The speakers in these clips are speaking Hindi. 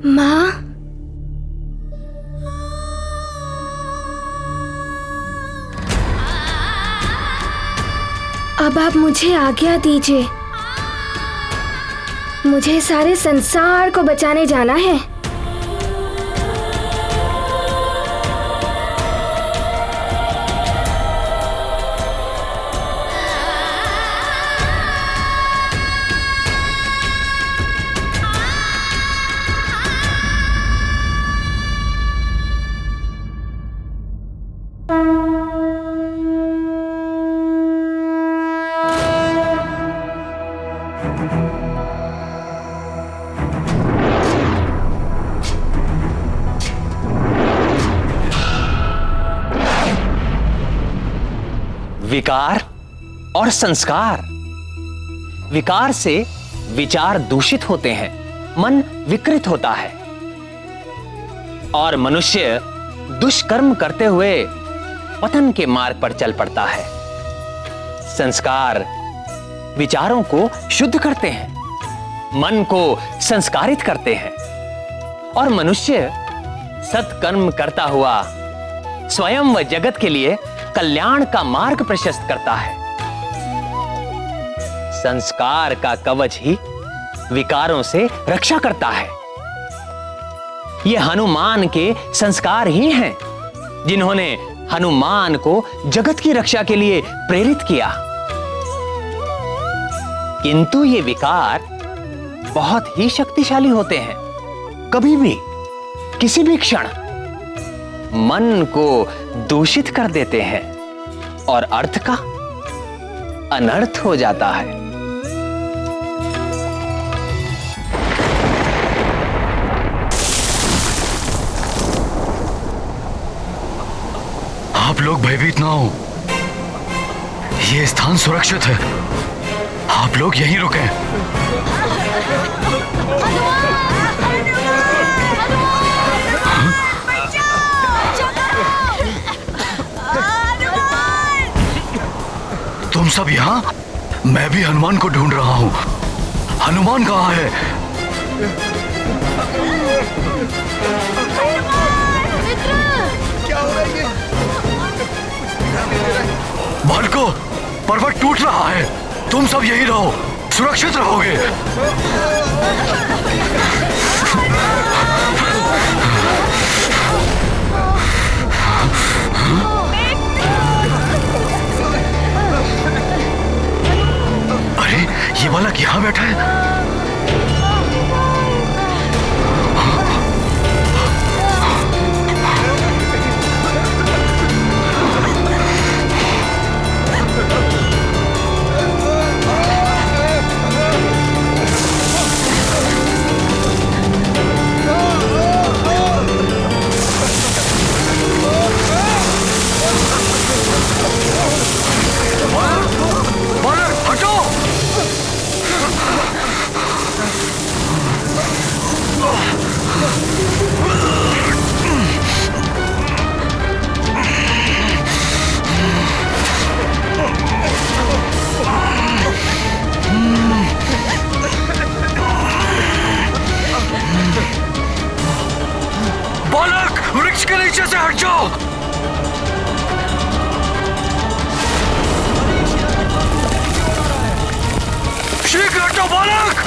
माँ, अब आप मुझे आज्ञा दीजिए। मुझे सारे संसार को बचाने जाना है। विकार और संस्कार। विकार से विचार दूषित होते हैं, मन विकृत होता है और मनुष्य दुष्कर्म करते हुए पतन के मार्ग पर चल पड़ता है। संस्कार विचारों को शुद्ध करते हैं, मन को संस्कारित करते हैं और मनुष्य सत्कर्म करता हुआ स्वयं व जगत के लिए कल्याण का मार्ग प्रशस्त करता है। संस्कार का कवच ही विकारों से रक्षा करता है। ये हनुमान के संस्कार ही हैं जिन्होंने हनुमान को जगत की रक्षा के लिए प्रेरित किया। किंतु ये विकार बहुत ही शक्तिशाली होते हैं। कभी भी किसी भी क्षण मन को दूषित कर देते हैं और अर्थ का अनर्थ हो जाता है। आप लोग भयभीत ना हो, ये स्थान सुरक्षित है। आप लोग यहीं रुकें। तुम सब यहाँ? मैं भी हनुमान को ढूंढ रहा हूँ। हनुमान कहाँ है? क्या हो रहा है? बालको, पर्वत टूट रहा है। तुम सब यहीं रहो, सुरक्षित रहोगे। अरे, ये बालक यहाँ बैठा है। वृक्ष के नीचे से हट जाओ। शीघ्र हटो बालक।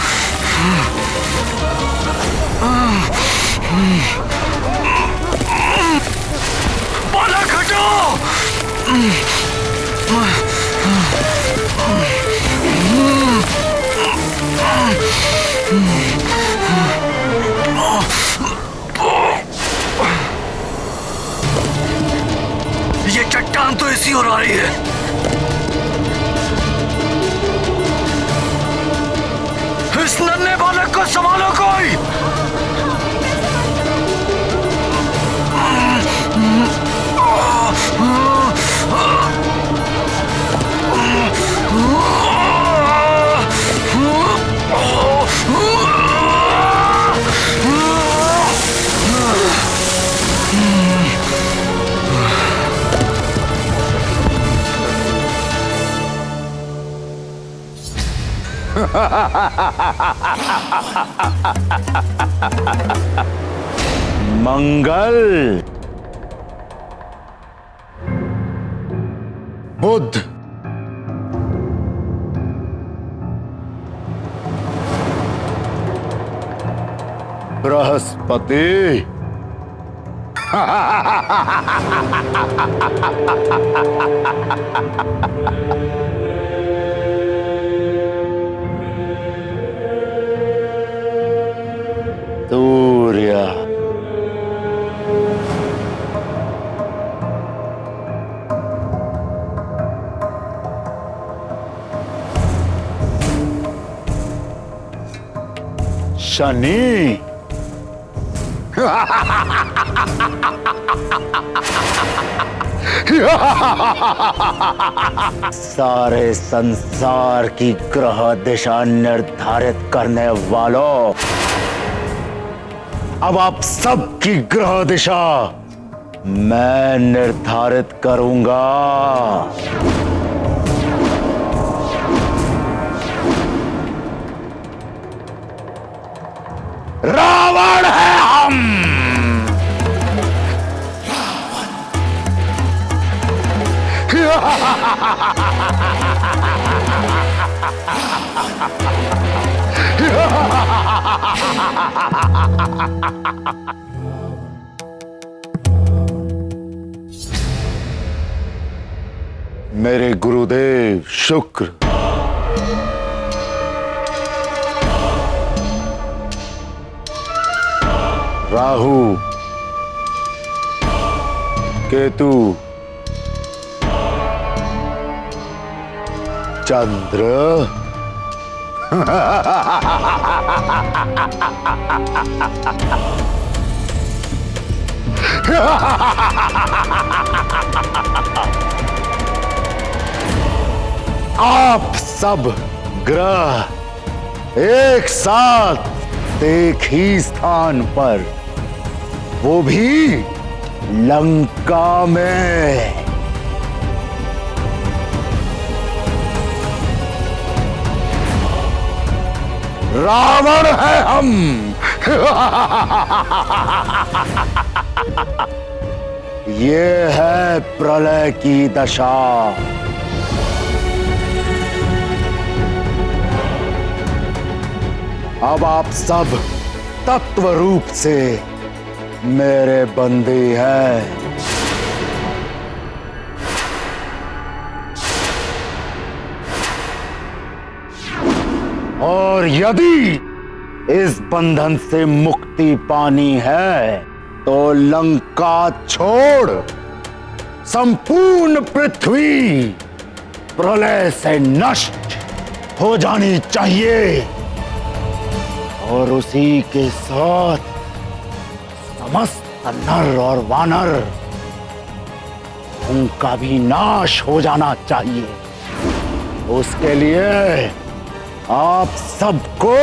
बालक हटो। ये चट्टान तो ऐसी और आ रही है। इस नन्हे बालक को संभालो कोई। मंगल, बुध, बृहस्पति, सूर्य, शनि, सारे संसार की ग्रह दिशा निर्धारित करने वालों, अब आप सबकी ग्रह दिशा मैं निर्धारित करूंगा। रावण है हम। मेरे गुरुदेव शुक्र, राहु, केतु, चंद्र, आप सब ग्रह एक साथ एक ही स्थान पर, वो भी लंका में। रावण है हम। ये है प्रलय की दशा। अब आप सब तत्व रूप से मेरे बंदी हैं। और यदि इस बंधन से मुक्ति पानी है तो लंका छोड़ संपूर्ण पृथ्वी प्रलय से नष्ट हो जानी चाहिए, और उसी के साथ समस्त नर और वानर, उनका भी नाश हो जाना चाहिए। उसके लिए आप सबको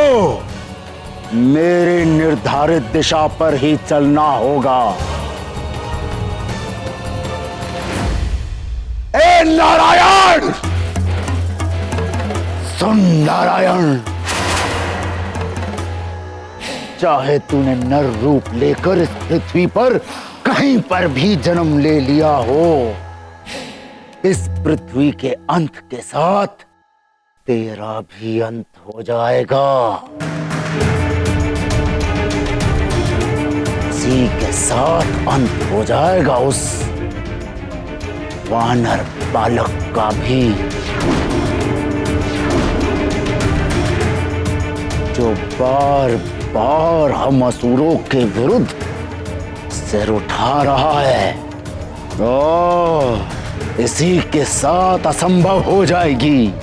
मेरे निर्धारित दिशा पर ही चलना होगा। ए नारायण, सुन नारायण, चाहे तूने नर रूप लेकर इस पृथ्वी पर कहीं पर भी जन्म ले लिया हो, इस पृथ्वी के अंत के साथ तेरा भी अंत हो जाएगा। इसी के साथ अंत हो जाएगा उस वानर बालक का भी, जो बार बार हम असुरों के विरुद्ध सिर उठा रहा है। इसी के साथ असंभव हो जाएगी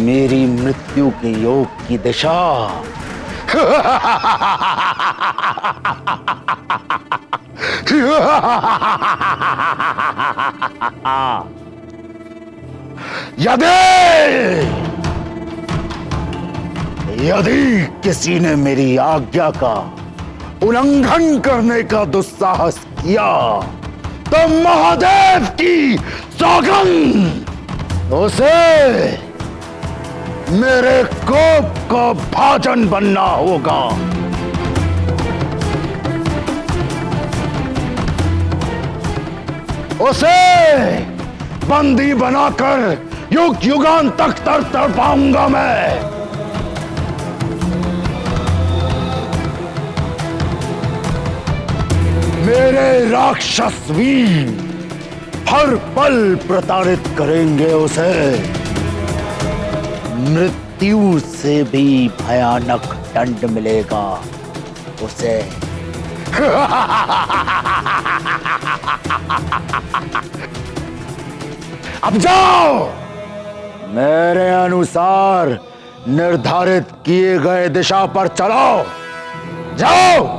मेरी मृत्यु के योग की दिशा। यदि किसी ने मेरी आज्ञा का उल्लंघन करने का दुस्साहस किया तो महादेव की सौगंध उसे मेरे कोप का भाजन बनना होगा। उसे बंदी बनाकर युग युगान तक तड़पाऊंगा मैं। मेरे राक्षस वीर हर पल प्रताड़ित करेंगे उसे। मृत्यु से भी भयानक दंड मिलेगा उसे। अब जाओ, मेरे अनुसार निर्धारित किए गए दिशा पर चलो। जाओ।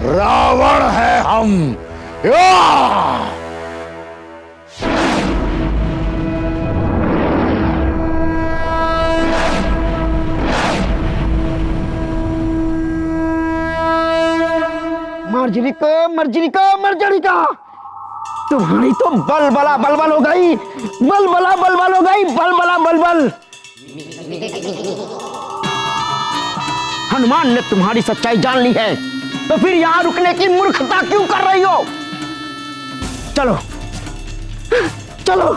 रावण है हम। मर्जरिका तुम्हारी तो बलबला बलबल हो गई, बलबला बलबल हो गई, बलबला बलबल। हनुमान ने तुम्हारी सच्चाई जान ली है, तो फिर यहां रुकने की मूर्खता क्यों कर रही हो? चलो चलो,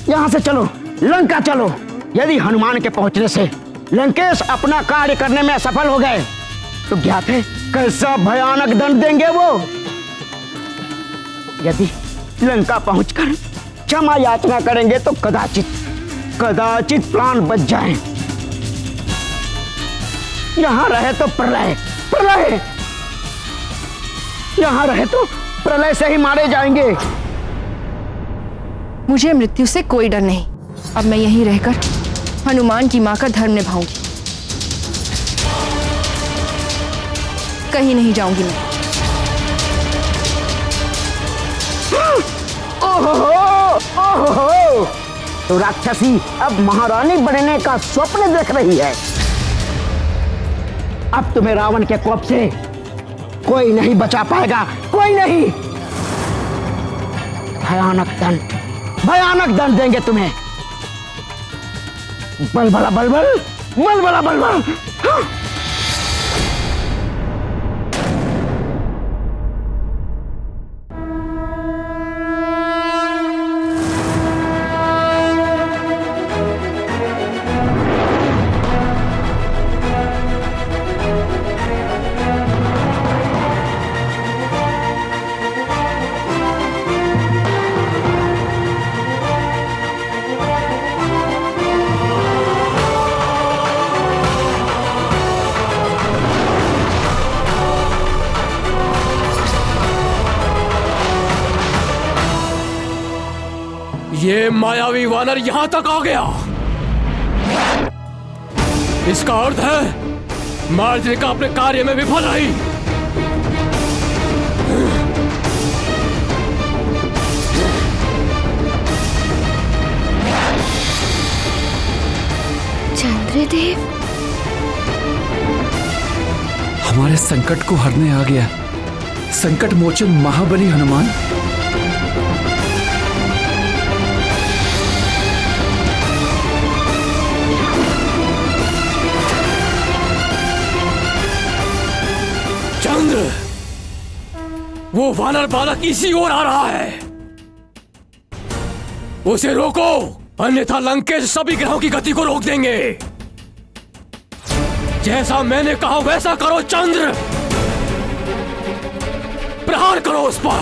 यहां से चलो, लंका चलो। यदि हनुमान के पहुंचने से लंकेश अपना कार्य करने में असफल हो गए तो ज्ञात है कैसा भयानक दंड देंगे वो। यदि लंका पहुंचकर क्षमा याचना करेंगे तो कदाचित प्राण बच जाएं। यहां रहे तो प्रलय, यहां रहे तो प्रलय से ही मारे जाएंगे। मुझे मृत्यु से कोई डर नहीं। अब मैं यहीं रहकर हनुमान की मां का धर्म निभाऊंगी, कहीं नहीं जाऊंगी मैं। ओहो, तो राक्षसी अब महारानी बनने का स्वप्न देख रही है। अब तुम्हें रावण के कोप से कोई नहीं बचा पाएगा, कोई नहीं। भयानक दंड देंगे तुम्हें। बलबला बलबल, बलबला बलबल। ये मायावी वानर यहां तक आ गया। इसका अर्थ है मार्जरिका अपने कार्य में विफल रही। चंद्रदेव हमारे संकट को हरने आ गया संकट मोचन महाबली हनुमान। चंद्र, वो वानर बालक इसी ओर आ रहा है। उसे रोको, अन्यथा लंकेश सभी ग्रहों की गति को रोक देंगे। जैसा मैंने कहा वैसा करो चंद्र, प्रहार करो उस पर।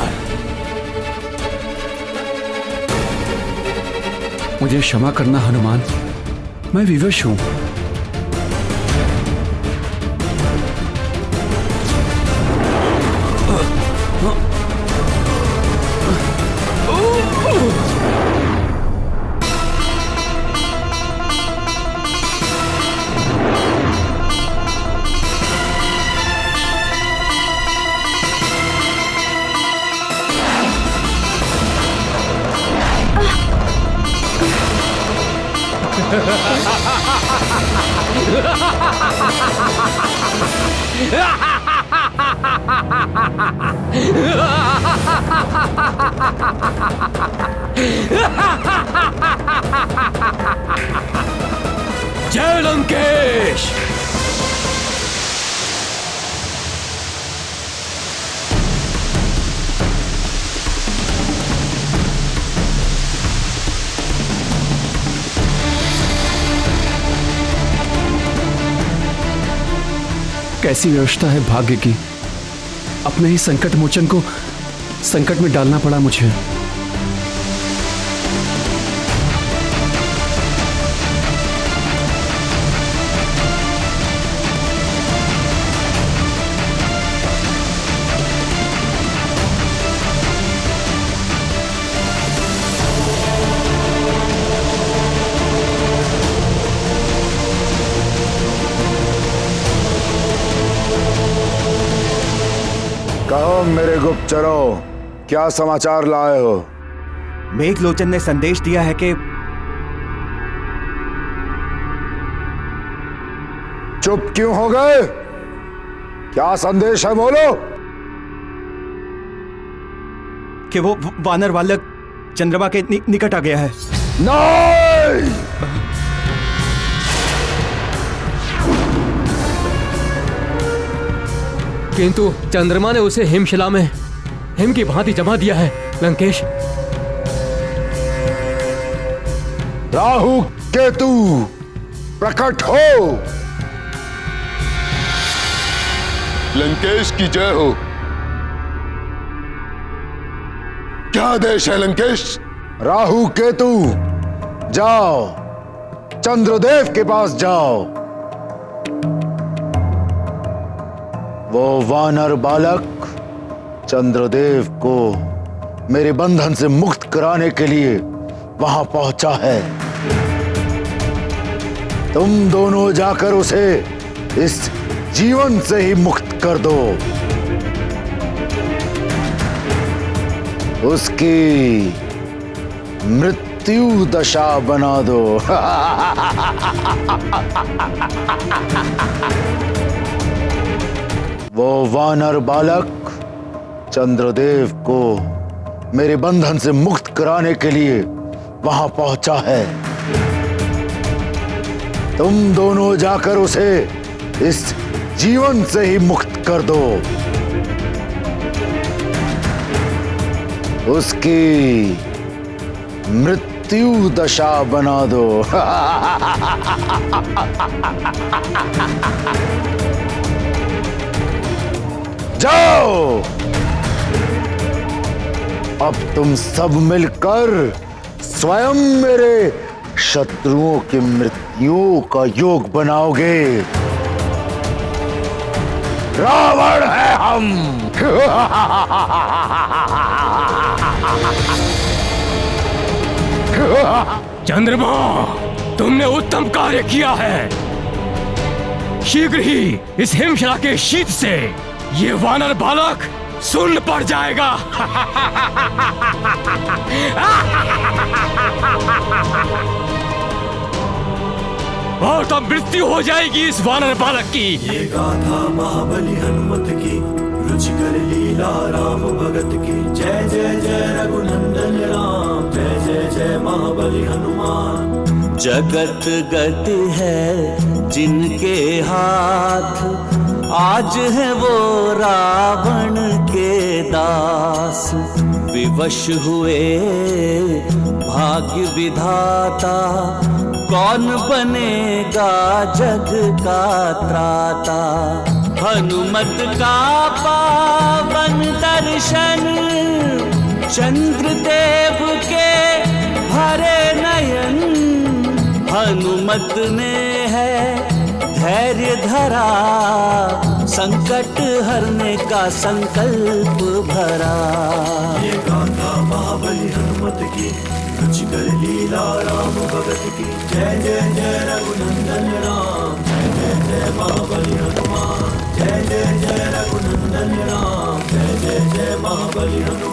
मुझे क्षमा करना हनुमान, मैं विवश हूं। जय लंकेश। कैसी व्यवस्था है भाग्य की। अपने ही संकट मोचन को संकट में डालना पड़ा मुझे। कहो मेरे गुप्तचरों, क्या समाचार लाए हो? मेघलोचन ने संदेश दिया है कि चुप क्यों हो गए? क्या संदेश है, बोलो। कि वो वानर बालक चंद्रमा के निकट आ गया है। नहीं! किंतु चंद्रमा ने उसे हिमशिला में हिम की भांति जमा दिया है लंकेश। राहु केतु प्रकट हो। लंकेश की जय हो। क्या आदेश है लंकेश? राहु केतु जाओ, चंद्रदेव के पास जाओ। वो वानर बालक चंद्रदेव को मेरे बंधन से मुक्त कराने के लिए वहां पहुंचा है। तुम दोनों जाकर उसे इस जीवन से ही मुक्त कर दो। उसकी मृत्यु दशा बना दो। वो वानर बालक चंद्रदेव को मेरे बंधन से मुक्त कराने के लिए वहां पहुंचा है। तुम दोनों जाकर उसे इस जीवन से ही मुक्त कर दो। उसकी मृत्यु दशा बना दो। जाओ, अब तुम सब मिलकर स्वयं मेरे शत्रुओं की मृत्युओं का योग बनाओगे। रावण है हम। चंद्रमा, तुमने उत्तम कार्य किया है। शीघ्र ही इस हिमशिला के शीत से ये वानर बालक सुन्न पड़ जाएगा। और तब मृत्यु हो जाएगी इस वानर बालक की। ये गाथा महाबली हनुमत की, रुचिकर लीला राम भगत की। जय जय जय रघुनंदन राम, जय जय जय महाबली हनुमान। जगत गति है जिनके हाथ, आज है वो रावण के दास। विवश हुए भाग्य विधाता, कौन बनेगा जग का त्राता। हनुमत का पावन दर्शन, चंद्रदेव के भरे नयन। हनुमत ने है धैर्य धरा, संकट हरने का संकल्प भरा। ये गाथा महाबली हनुमत की, रुचिकर लीला राम भगत की। जय जय जय रघुनंदन राम, जय जय जय महाबली हनुमान। जय जय जय रघुनंदन राम, जय जय जय महाबली हनुमान।